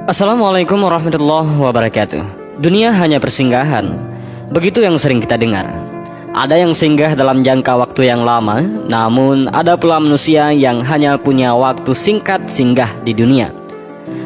Assalamualaikum warahmatullahi wabarakatuh. Dunia hanya persinggahan. Begitu yang sering kita dengar. Ada yang singgah dalam jangka waktu yang lama, namun ada pula manusia yang hanya punya waktu singkat singgah di dunia.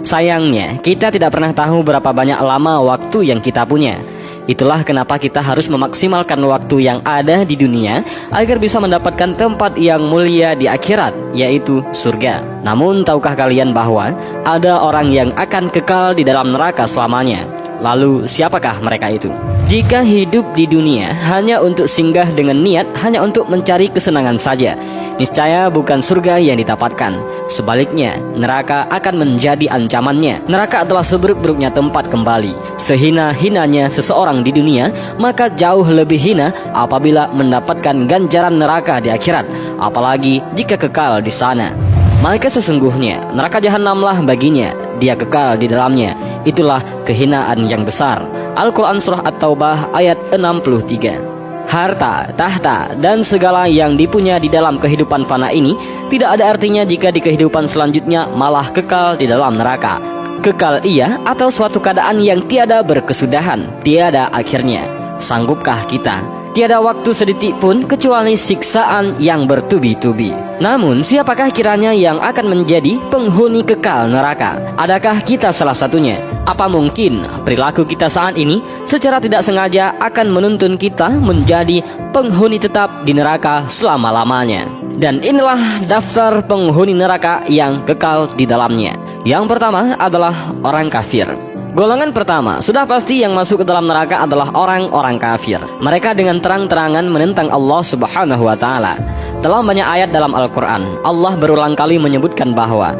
Sayangnya, kita tidak pernah tahu berapa banyak lama waktu yang kita punya. Itulah kenapa kita harus memaksimalkan waktu yang ada di dunia agar bisa mendapatkan tempat yang mulia di akhirat, yaitu surga. Namun tahukah kalian bahwa ada orang yang akan kekal di dalam neraka selamanya? Lalu siapakah mereka itu? Jika hidup di dunia hanya untuk singgah dengan niat hanya untuk mencari kesenangan saja, niscaya bukan surga yang didapatkan. Sebaliknya, neraka akan menjadi ancamannya. Neraka adalah seburuk-buruknya tempat kembali. Sehina-hinanya seseorang di dunia, maka jauh lebih hina apabila mendapatkan ganjaran neraka di akhirat, apalagi jika kekal di sana. Maka sesungguhnya neraka jahanamlah baginya, dia kekal di dalamnya. Itulah kehinaan yang besar. Al-Quran Surah At-Taubah ayat 63. Harta, tahta, dan segala yang dipunya di dalam kehidupan fana ini tidak ada artinya jika di kehidupan selanjutnya malah kekal di dalam neraka. Kekal ia atau suatu keadaan yang tiada berkesudahan, tiada akhirnya. Sanggupkah kita? Tiada waktu sedetik pun kecuali siksaan yang bertubi-tubi. Namun siapakah kiranya yang akan menjadi penghuni kekal neraka? Adakah kita salah satunya? Apa mungkin perilaku kita saat ini secara tidak sengaja akan menuntun kita menjadi penghuni tetap di neraka selama-lamanya? Dan inilah daftar penghuni neraka yang kekal di dalamnya. Yang pertama adalah orang kafir. Golongan pertama, sudah pasti yang masuk ke dalam neraka adalah orang-orang kafir. Mereka dengan terang-terangan menentang Allah Subhanahu wa Ta'ala. Dalam banyak ayat dalam Al-Quran, Allah berulang kali menyebutkan bahwa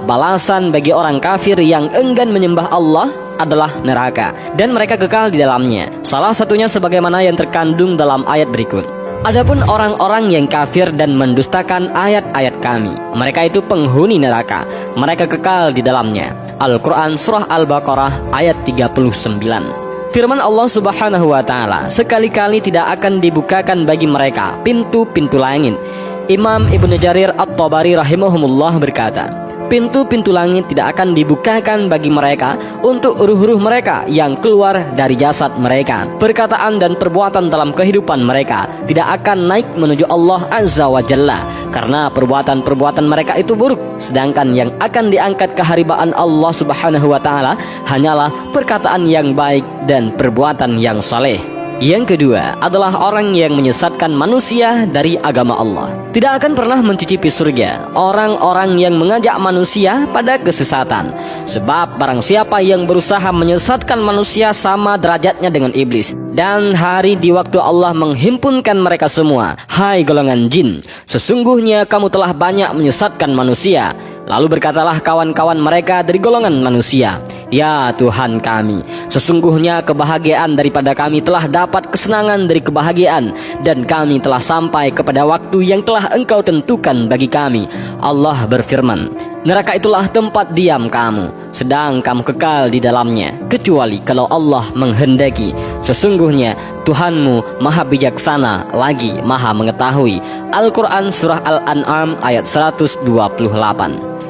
balasan bagi orang kafir yang enggan menyembah Allah adalah neraka, dan mereka kekal di dalamnya. Salah satunya sebagaimana yang terkandung dalam ayat berikut. Adapun orang-orang yang kafir dan mendustakan ayat-ayat kami, mereka itu penghuni neraka. Mereka kekal di dalamnya. Al-Quran Surah Al-Baqarah ayat 39. Firman Allah Subhanahu wa Ta'ala, sekali-kali tidak akan dibukakan bagi mereka pintu-pintu langit. Imam Ibnu Jarir At-Tabari rahimahumullah berkata, pintu-pintu langit tidak akan dibukakan bagi mereka untuk ruh-ruh mereka yang keluar dari jasad mereka. Perkataan dan perbuatan dalam kehidupan mereka tidak akan naik menuju Allah Azza wa Jalla, karena perbuatan-perbuatan mereka itu buruk. Sedangkan yang akan diangkat ke haribaan Allah Subhanahu wa Ta'ala hanyalah perkataan yang baik dan perbuatan yang saleh. Yang kedua adalah orang yang menyesatkan manusia dari agama Allah. Tidak akan pernah mencicipi surga orang-orang yang mengajak manusia pada kesesatan. Sebab barang siapa yang berusaha menyesatkan manusia sama derajatnya dengan iblis. Dan hari di waktu Allah menghimpunkan mereka semua, hai golongan jin, sesungguhnya kamu telah banyak menyesatkan manusia. Lalu berkatalah kawan-kawan mereka dari golongan manusia, ya Tuhan kami, sesungguhnya kebahagiaan daripada kami telah dapat kesenangan dari kebahagiaan, dan kami telah sampai kepada waktu yang telah Engkau tentukan bagi kami. Allah berfirman, neraka itulah tempat diam kamu, sedang kamu kekal di dalamnya, kecuali kalau Allah menghendaki. Sesungguhnya Tuhanmu maha bijaksana lagi maha mengetahui. Al-Quran Surah Al-An'am ayat 128.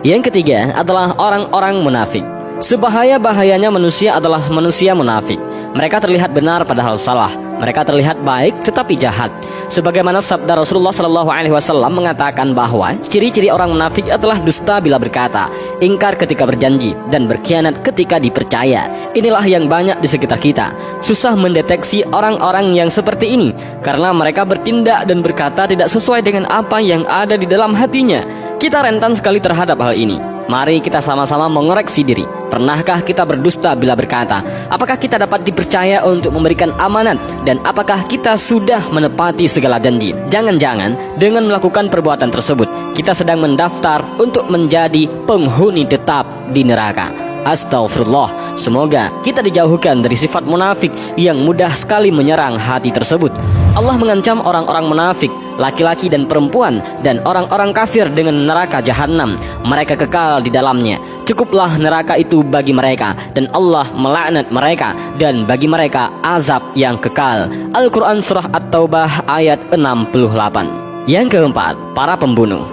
Yang ketiga adalah orang-orang munafik. Sebahaya-bahayanya manusia adalah manusia munafik. Mereka terlihat benar padahal salah. Mereka terlihat baik tetapi jahat. Sebagaimana sabda Rasulullah SAW mengatakan bahwa ciri-ciri orang munafik adalah dusta bila berkata, ingkar ketika berjanji, dan berkhianat ketika dipercaya. Inilah yang banyak di sekitar kita. Susah mendeteksi orang-orang yang seperti ini karena mereka bertindak dan berkata tidak sesuai dengan apa yang ada di dalam hatinya. Kita rentan sekali terhadap hal ini. Mari kita sama-sama mengoreksi diri. Pernahkah kita berdusta bila berkata? Apakah kita dapat dipercaya untuk memberikan amanat? Dan apakah kita sudah menepati segala janji? Jangan-jangan dengan melakukan perbuatan tersebut kita sedang mendaftar untuk menjadi penghuni tetap di neraka. Astagfirullah. Semoga kita dijauhkan dari sifat munafik yang mudah sekali menyerang hati tersebut. Allah mengancam orang-orang munafik, laki-laki dan perempuan, dan orang-orang kafir dengan neraka jahanam. Mereka kekal di dalamnya. Cukuplah neraka itu bagi mereka, dan Allah melaknat mereka, dan bagi mereka azab yang kekal. Al-Quran Surah At-Taubah ayat 68. Yang keempat, para pembunuh.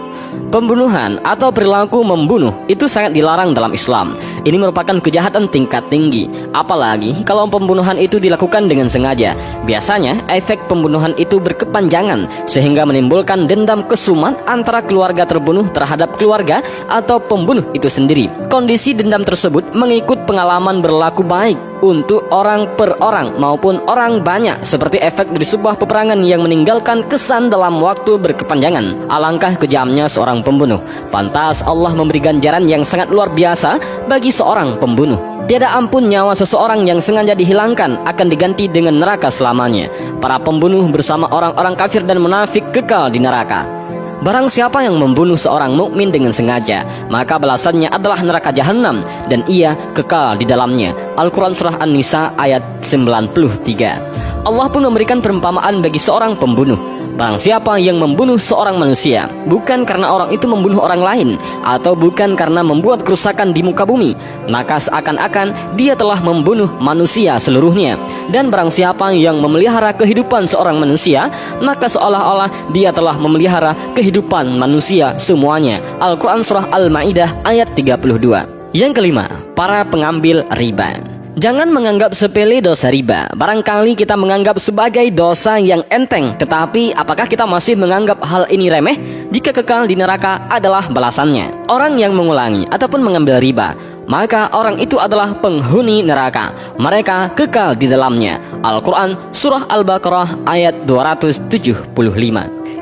Pembunuhan atau perilaku membunuh itu sangat dilarang dalam Islam. Ini merupakan kejahatan tingkat tinggi, apalagi kalau pembunuhan itu dilakukan dengan sengaja. Biasanya efek pembunuhan itu berkepanjangan sehingga menimbulkan dendam kesumat antara keluarga terbunuh terhadap keluarga atau pembunuh itu sendiri. Kondisi dendam tersebut mengikut pengalaman berlaku baik untuk orang per orang maupun orang banyak, seperti efek dari sebuah peperangan yang meninggalkan kesan dalam waktu berkepanjangan. Alangkah kejamnya seorang pembunuh. Pantas Allah memberi ganjaran yang sangat luar biasa bagi seorang pembunuh. Tiada ampun nyawa seseorang yang sengaja dihilangkan akan diganti dengan neraka selamanya. Para pembunuh bersama orang-orang kafir dan munafik kekal di neraka. Barang siapa yang membunuh seorang mukmin dengan sengaja, maka balasannya adalah neraka jahanam dan ia kekal di dalamnya. Al-Quran Surah An-Nisa ayat 93. Allah pun memberikan perumpamaan bagi seorang pembunuh. Barang siapa yang membunuh seorang manusia, bukan karena orang itu membunuh orang lain, atau bukan karena membuat kerusakan di muka bumi, maka seakan-akan dia telah membunuh manusia seluruhnya. Dan barang siapa yang memelihara kehidupan seorang manusia, maka seolah-olah dia telah memelihara kehidupan manusia semuanya. Al-Quran Surah Al-Ma'idah ayat 32. Yang kelima, para pengambil riba. Jangan menganggap sepele dosa riba. Barangkali kita menganggap sebagai dosa yang enteng, tetapi apakah kita masih menganggap hal ini remeh? Jika kekal di neraka adalah balasannya. Orang yang mengulangi ataupun mengambil riba, maka orang itu adalah penghuni neraka. Mereka kekal di dalamnya. Al-Quran Surah Al-Baqarah ayat 275.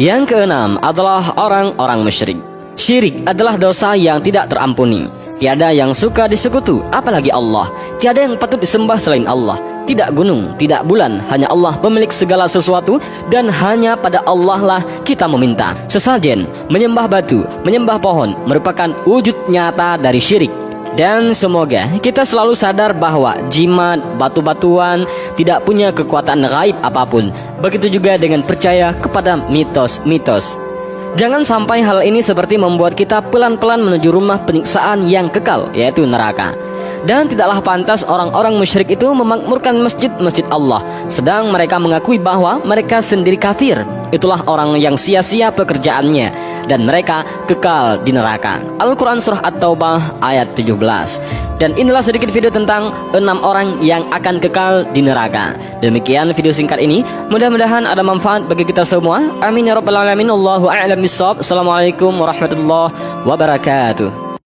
Yang keenam adalah orang-orang musyrik. Syirik adalah dosa yang tidak terampuni. Tiada yang suka disekutu, apalagi Allah. Tiada yang patut disembah selain Allah. Tidak gunung, tidak bulan, hanya Allah pemilik segala sesuatu, dan hanya pada Allah lah kita meminta. Sesajen menyembah batu, menyembah pohon merupakan wujud nyata dari syirik. Dan semoga kita selalu sadar bahwa jimat, batu-batuan tidak punya kekuatan gaib apapun. Begitu juga dengan percaya kepada mitos-mitos. Jangan sampai hal ini seperti membuat kita pelan-pelan menuju rumah penyiksaan yang kekal, yaitu neraka. Dan tidaklah pantas orang-orang musyrik itu memakmurkan masjid-masjid Allah, sedang mereka mengakui bahwa mereka sendiri kafir. Itulah orang yang sia-sia pekerjaannya, dan mereka kekal di neraka. Al-Quran Surah At-Taubah ayat 17. Dan inilah sedikit video tentang 6 orang yang akan kekal di neraka. Demikian video singkat ini, mudah-mudahan ada manfaat bagi kita semua. Amin ya rabbal alamin. Allahu a'lam bissawab. Assalamualaikum warahmatullahi wabarakatuh.